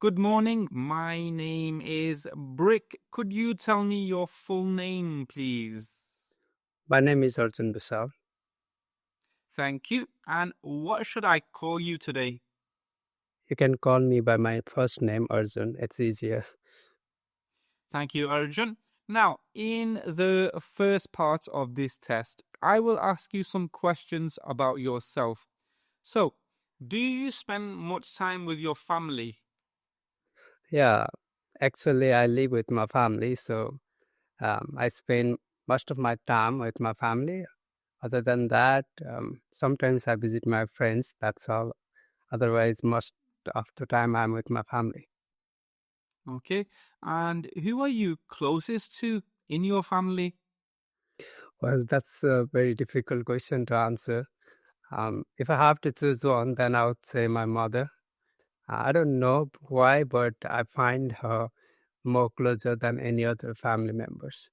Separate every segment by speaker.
Speaker 1: Good morning. My name is Brick. Could you tell me your full name, please?
Speaker 2: My name is Arjun Bisal.
Speaker 1: Thank you. And what should I call you today?
Speaker 2: You can call me by my first name, Arjun. It's easier.
Speaker 1: Thank you, Arjun. Now, in the first part of this test, I will ask you some questions about yourself. So, do you spend much time with your family?
Speaker 2: Yeah, actually, I live with my family, so I spend most of my time with my family. Other than that, sometimes I visit my friends. That's all. Otherwise, most of the time, I'm with my family.
Speaker 1: Okay. And who are you closest to in your family?
Speaker 2: Well, that's a very difficult question to answer. If I have to choose one, then I would say my mother. I don't know why, but I find her more closer than any other family members.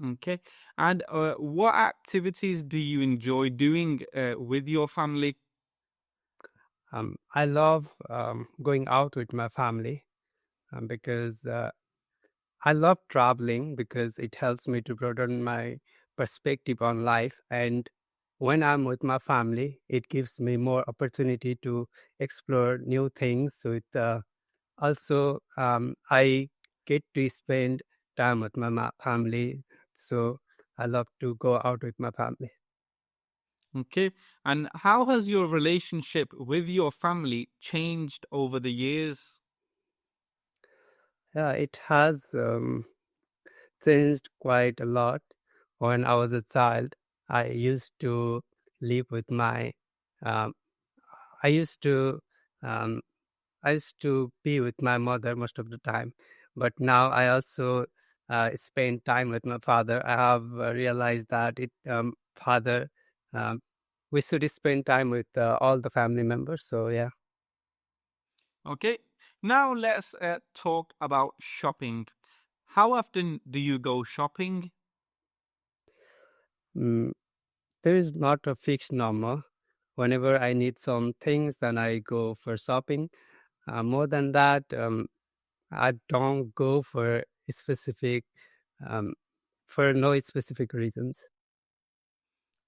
Speaker 1: Okay. And what activities do you enjoy doing with your family?
Speaker 2: I love going out with my family because I love traveling because it helps me to broaden my perspective on life. And when I'm with my family, it gives me more opportunity to explore new things. So I get to spend time with my family. So I love to go out with my family.
Speaker 1: Okay. And how has your relationship with your family changed over the years?
Speaker 2: Yeah, it has changed quite a lot. When I was a child, I used to live with my, um, I used to, um, I used to be with my mother most of the time. But now I also spend time with my father. I have realized that father, um, we should spend time with all the family members. So yeah.
Speaker 1: Okay. Now let's talk about shopping. How often do you go shopping?
Speaker 2: Mm, there is not a fixed number. Whenever I need some things, then I go for shopping. More than that, I don't go specific um, for no specific reasons.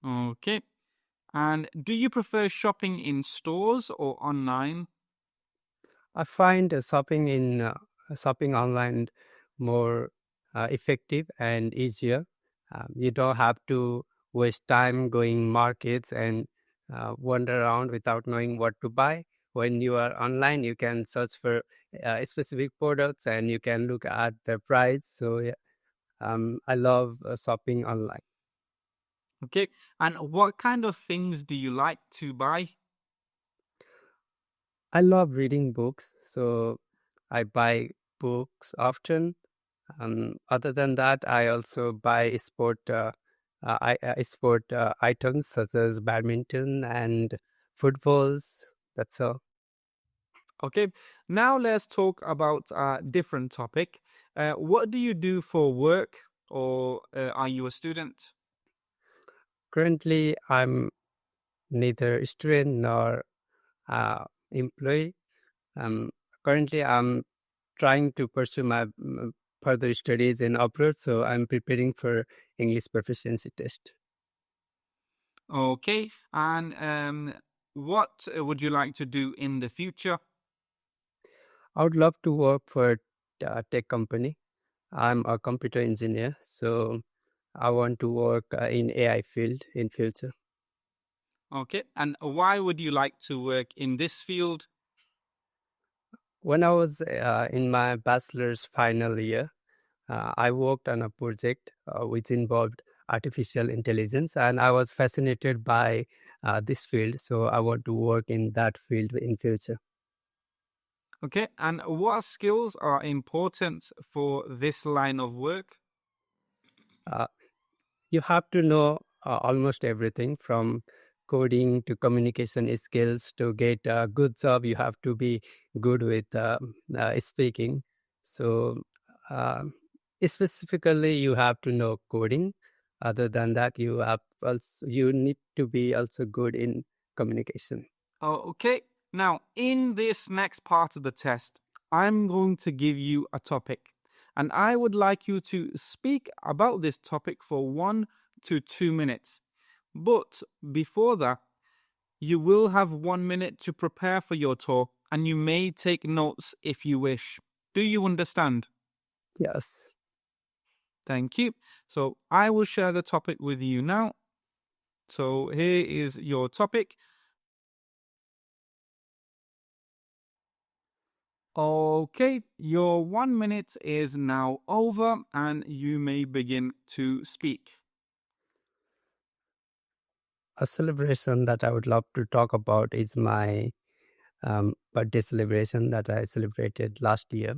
Speaker 1: Okay. And do you prefer shopping in stores or online?
Speaker 2: I find shopping online more effective and easier. You don't have to waste time going markets and wander around without knowing what to buy. When you are online, you can search for specific products and you can look at the price. So yeah, I love shopping online.
Speaker 1: Okay. And what kind of things do you like to buy?
Speaker 2: I love reading books, so I buy books often. Other than that, I also buy sport items such as badminton and footballs. That's all.
Speaker 1: Okay, now let's talk about a different topic. What do you do for work, or are you a student?
Speaker 2: Currently, I'm neither a student nor employee. Um, Currently, I'm trying to pursue my further studies in abroad, so I'm preparing for English proficiency test.
Speaker 1: Okay, and what would you like to do in the future?
Speaker 2: I would love to work for a tech company. I'm a computer engineer, so I want to work in AI field in future.
Speaker 1: Okay, and why would you like to work in this field?
Speaker 2: When I was in my bachelor's final year, I worked on a project which involved artificial intelligence, and I was fascinated by this field. So I want to work in that field in future.
Speaker 1: Okay, and what skills are important for this line of work?
Speaker 2: Uh, you have to know almost everything from coding to communication skills. To get a good job, you have to be good with speaking. So um, specifically you have to know coding. Other than that, you need to be also good in communication.
Speaker 1: Oh, okay. Now, in this next part of the test, I'm going to give you a topic, and I would like you to speak about this topic for 1 to 2 minutes. But before that, you will have 1 minute to prepare for your tour, and you may take notes if you wish. Do you understand?
Speaker 2: Yes.
Speaker 1: Thank you. So I will share the topic with you now. So here is your topic. Okay, your 1 minute is now over and you may begin to speak.
Speaker 2: A celebration that I would love to talk about is my birthday celebration that I celebrated last year.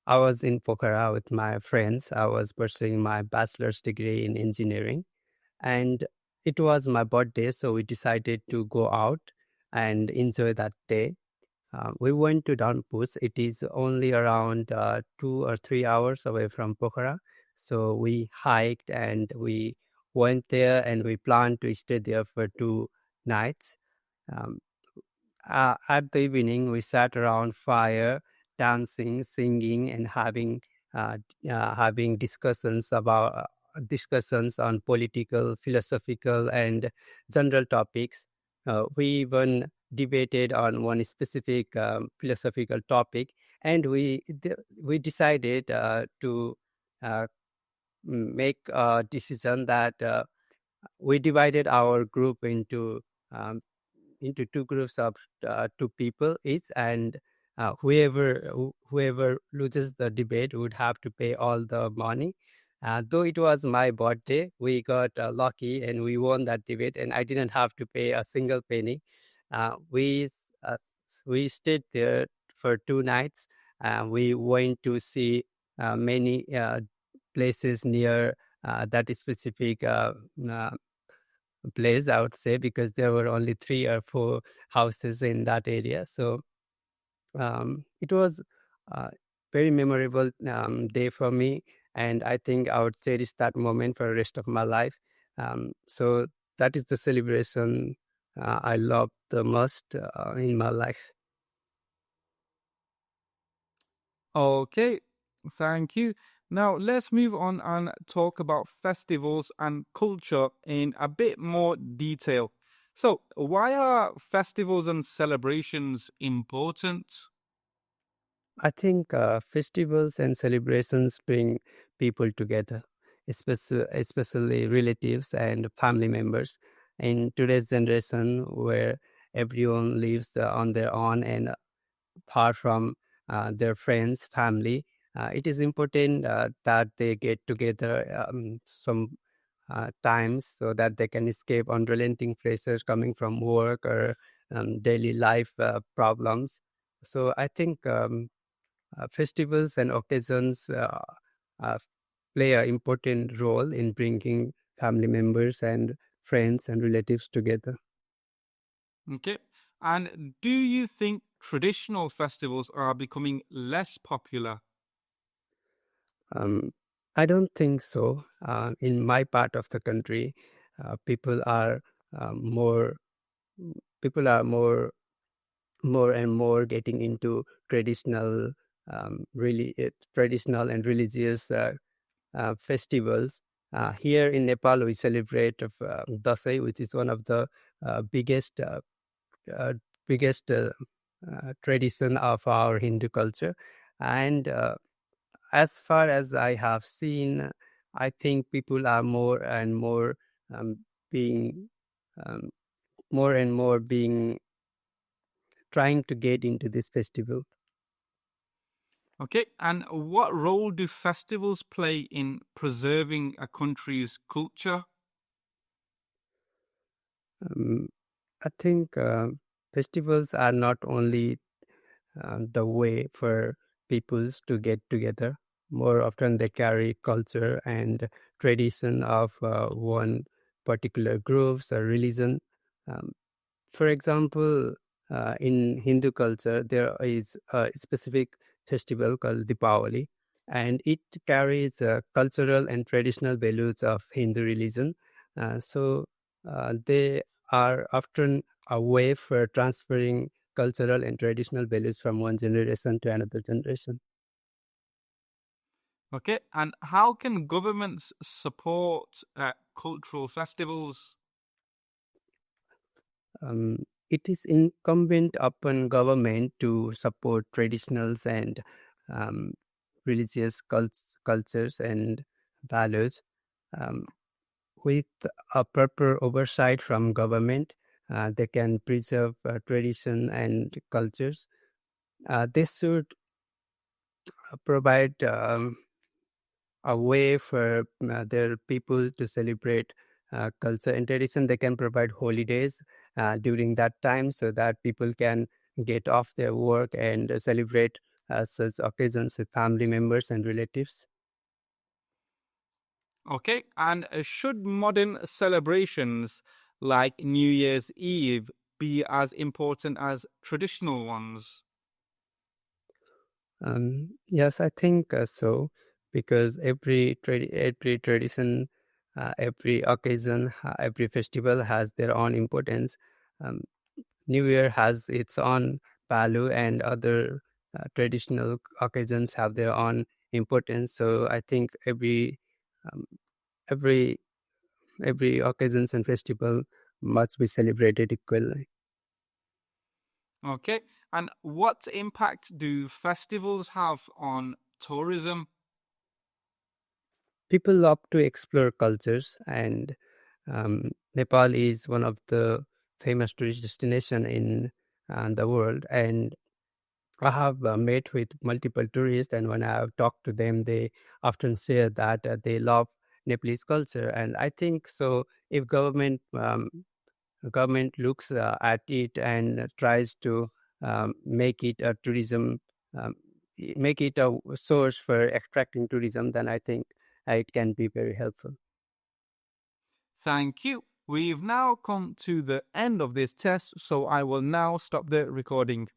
Speaker 2: I was in Pokhara with my friends. I was pursuing my bachelor's degree in engineering, and it was my birthday, so we decided to go out and enjoy that day. We went to Downpuss. It is only around 2 or 3 hours away from Pokhara. So we hiked and we went there and we planned to stay there for 2 nights. Um, at the evening, we sat around fire, dancing, singing, and having discussions on political, philosophical, and general topics. We even debated on one specific philosophical topic, and we decided to uh, make a decision that we divided our group um, into two groups of 2 people each, and whoever loses the debate would have to pay all the money. Though it was my birthday, we got lucky and we won that debate, and I didn't have to pay a single penny. We stayed there for 2 nights. We went to see many places near that specific place, I would say, because there were only 3 or 4 houses in that area. So it was a very memorable day for me, and I think I would cherish that moment for the rest of my life. So that is the celebration I love the most in my life.
Speaker 1: Okay, thank you. Now let's move on and talk about festivals and culture in a bit more detail. So, why are festivals and celebrations important?
Speaker 2: I think festivals and celebrations bring people together, especially relatives and family members. In today's generation, where everyone lives on their own and far from their friends, family, it is important that they get together some times so that they can escape unrelenting pressures coming from work or daily life problems. So I think festivals and occasions uh, play an important role in bringing family members and friends and relatives together.
Speaker 1: Okay. And do you think traditional festivals are becoming less popular?
Speaker 2: Um, I don't think so. In my part of the country, uh, people are more people are more and more getting into traditional and religious festivals. Here in Nepal, we celebrate Dasai, which is one of the uh, biggest uh, uh, biggest tradition of our Hindu culture. And as far as I have seen, I think people are um, being um, more and more being trying to get into this festival.
Speaker 1: Okay. And what role do festivals play in preserving a country's culture?
Speaker 2: Um, I think festivals are not only the way for peoples to get together. More often, they carry culture and tradition of one particular groups or religion. Um, For example, in Hindu culture, there is a specific festival called Deepavali, and it carries cultural and traditional values of Hindu religion. So they are often a way for transferring cultural and traditional values from one generation to another generation.
Speaker 1: Okay, and how can governments support cultural festivals?
Speaker 2: It is incumbent upon government to support traditionals and um, religious cultures and values. Um, with a proper oversight from government, they can preserve tradition and cultures. They should provide a way for their people to celebrate culture and tradition. They can provide holidays during that time so that people can get off their work and celebrate such occasions with family members and relatives.
Speaker 1: Okay, and should modern celebrations like New Year's Eve be as important as traditional ones?
Speaker 2: Yes, I think so, because every tradition, every occasion, every festival has their own importance. Um, New Year has its own value, and other traditional occasions have their own importance. So I think um, every every occasions and festival must be celebrated equally.
Speaker 1: Okay, and what impact do festivals have on tourism?
Speaker 2: People love to explore cultures, and Nepal is one of the famous tourist destination in the world. And I have met with multiple tourists, and when I have talked to them, they often say that they love Nepalese culture. And I think so. If government looks at it and tries to make it a tourism, um, make it a source for attracting tourism, then I think it can be very helpful.
Speaker 1: Thank you. We've now come to the end of this test, so I will now stop the recording.